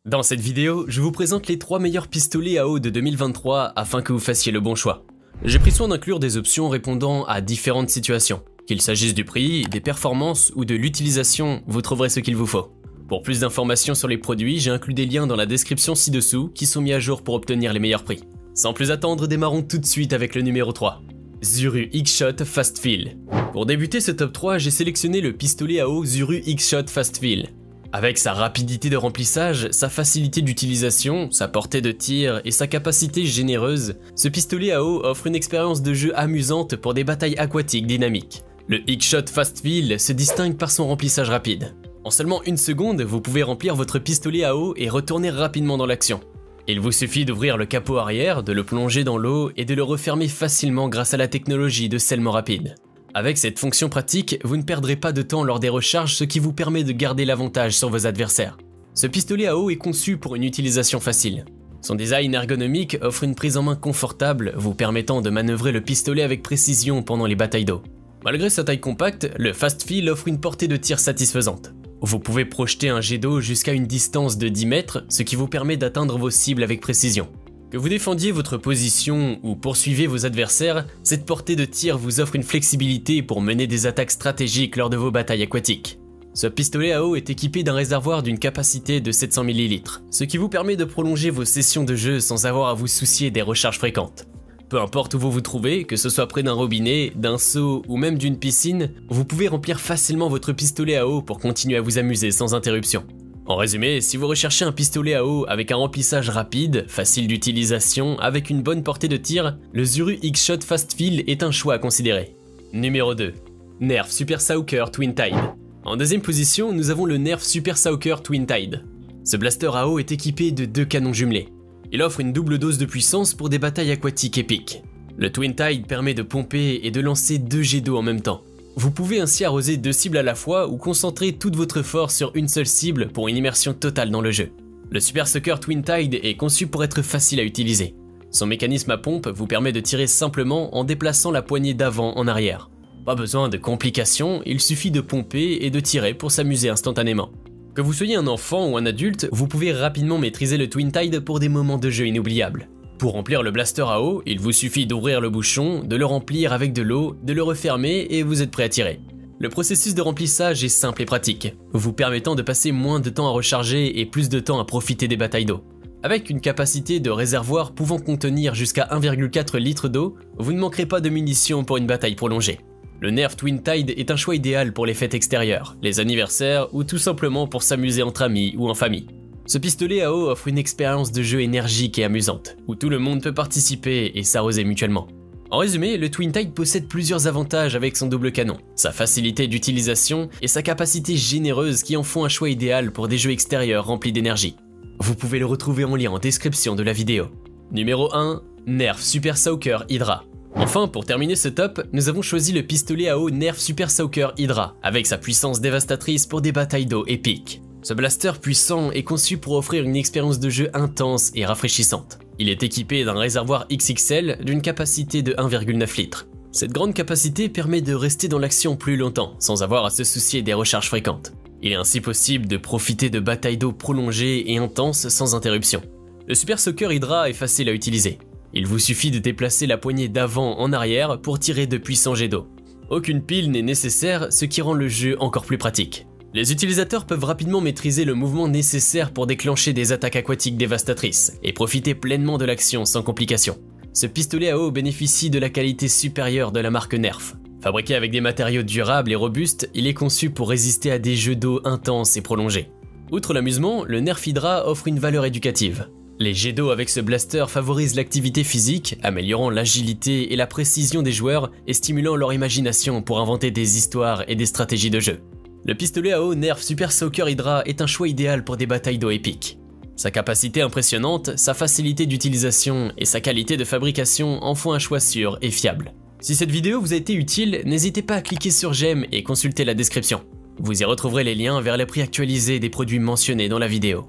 Dans cette vidéo, je vous présente les 3 meilleurs pistolets à eau de 2023 afin que vous fassiez le bon choix. J'ai pris soin d'inclure des options répondant à différentes situations. Qu'il s'agisse du prix, des performances ou de l'utilisation, vous trouverez ce qu'il vous faut. Pour plus d'informations sur les produits, j'ai inclus des liens dans la description ci-dessous qui sont mis à jour pour obtenir les meilleurs prix. Sans plus attendre, démarrons tout de suite avec le numéro 3. Zuru X-Shot Fast Fill. Pour débuter ce top 3, j'ai sélectionné le pistolet à eau Zuru X-Shot Fast Fill. Avec sa rapidité de remplissage, sa facilité d'utilisation, sa portée de tir et sa capacité généreuse, ce pistolet à eau offre une expérience de jeu amusante pour des batailles aquatiques dynamiques. Le X-Shot Fast Fill se distingue par son remplissage rapide. En seulement une seconde, vous pouvez remplir votre pistolet à eau et retourner rapidement dans l'action. Il vous suffit d'ouvrir le capot arrière, de le plonger dans l'eau et de le refermer facilement grâce à la technologie de scellement rapide. Avec cette fonction pratique, vous ne perdrez pas de temps lors des recharges, ce qui vous permet de garder l'avantage sur vos adversaires. Ce pistolet à eau est conçu pour une utilisation facile. Son design ergonomique offre une prise en main confortable, vous permettant de manœuvrer le pistolet avec précision pendant les batailles d'eau. Malgré sa taille compacte, le Fast Fill offre une portée de tir satisfaisante. Vous pouvez projeter un jet d'eau jusqu'à une distance de 10 mètres, ce qui vous permet d'atteindre vos cibles avec précision. Que vous défendiez votre position ou poursuivez vos adversaires, cette portée de tir vous offre une flexibilité pour mener des attaques stratégiques lors de vos batailles aquatiques. Ce pistolet à eau est équipé d'un réservoir d'une capacité de 700 ml, ce qui vous permet de prolonger vos sessions de jeu sans avoir à vous soucier des recharges fréquentes. Peu importe où vous vous trouvez, que ce soit près d'un robinet, d'un seau ou même d'une piscine, vous pouvez remplir facilement votre pistolet à eau pour continuer à vous amuser sans interruption. En résumé, si vous recherchez un pistolet à eau avec un remplissage rapide, facile d'utilisation, avec une bonne portée de tir, le Zuru X-Shot Fast Fill est un choix à considérer. Numéro 2. Nerf Super Soaker Twin Tide. En deuxième position, nous avons le Nerf Super Soaker Twin Tide. Ce blaster à eau est équipé de 2 canons jumelés. Il offre une double dose de puissance pour des batailles aquatiques épiques. Le Twin Tide permet de pomper et de lancer 2 jets d'eau en même temps. Vous pouvez ainsi arroser 2 cibles à la fois ou concentrer toute votre force sur une seule cible pour une immersion totale dans le jeu. Le Super Soaker Twin Tide est conçu pour être facile à utiliser. Son mécanisme à pompe vous permet de tirer simplement en déplaçant la poignée d'avant en arrière. Pas besoin de complications, il suffit de pomper et de tirer pour s'amuser instantanément. Que vous soyez un enfant ou un adulte, vous pouvez rapidement maîtriser le Twin Tide pour des moments de jeu inoubliables. Pour remplir le blaster à eau, il vous suffit d'ouvrir le bouchon, de le remplir avec de l'eau, de le refermer et vous êtes prêt à tirer. Le processus de remplissage est simple et pratique, vous permettant de passer moins de temps à recharger et plus de temps à profiter des batailles d'eau. Avec une capacité de réservoir pouvant contenir jusqu'à 1,4 litres d'eau, vous ne manquerez pas de munitions pour une bataille prolongée. Le Nerf Twin Tide est un choix idéal pour les fêtes extérieures, les anniversaires ou tout simplement pour s'amuser entre amis ou en famille. Ce pistolet à eau offre une expérience de jeu énergique et amusante, où tout le monde peut participer et s'arroser mutuellement. En résumé, le Twin Tide possède plusieurs avantages avec son double canon, sa facilité d'utilisation et sa capacité généreuse qui en font un choix idéal pour des jeux extérieurs remplis d'énergie. Vous pouvez le retrouver en lien en description de la vidéo. Numéro 1. Nerf Super Soaker Hydra. Enfin, pour terminer ce top, nous avons choisi le pistolet à eau Nerf Super Soaker Hydra, avec sa puissance dévastatrice pour des batailles d'eau épiques. Ce blaster puissant est conçu pour offrir une expérience de jeu intense et rafraîchissante. Il est équipé d'un réservoir XXL d'une capacité de 1,9 litres. Cette grande capacité permet de rester dans l'action plus longtemps, sans avoir à se soucier des recharges fréquentes. Il est ainsi possible de profiter de batailles d'eau prolongées et intenses sans interruption. Le Super Soaker Hydra est facile à utiliser. Il vous suffit de déplacer la poignée d'avant en arrière pour tirer de puissants jets d'eau. Aucune pile n'est nécessaire, ce qui rend le jeu encore plus pratique. Les utilisateurs peuvent rapidement maîtriser le mouvement nécessaire pour déclencher des attaques aquatiques dévastatrices et profiter pleinement de l'action sans complications. Ce pistolet à eau bénéficie de la qualité supérieure de la marque Nerf. Fabriqué avec des matériaux durables et robustes, il est conçu pour résister à des jeux d'eau intenses et prolongés. Outre l'amusement, le Nerf Hydra offre une valeur éducative. Les jets d'eau avec ce blaster favorisent l'activité physique, améliorant l'agilité et la précision des joueurs et stimulant leur imagination pour inventer des histoires et des stratégies de jeu. Le pistolet à eau Nerf Super Soaker Hydra est un choix idéal pour des batailles d'eau épiques. Sa capacité impressionnante, sa facilité d'utilisation et sa qualité de fabrication en font un choix sûr et fiable. Si cette vidéo vous a été utile, n'hésitez pas à cliquer sur j'aime et consulter la description. Vous y retrouverez les liens vers les prix actualisés des produits mentionnés dans la vidéo.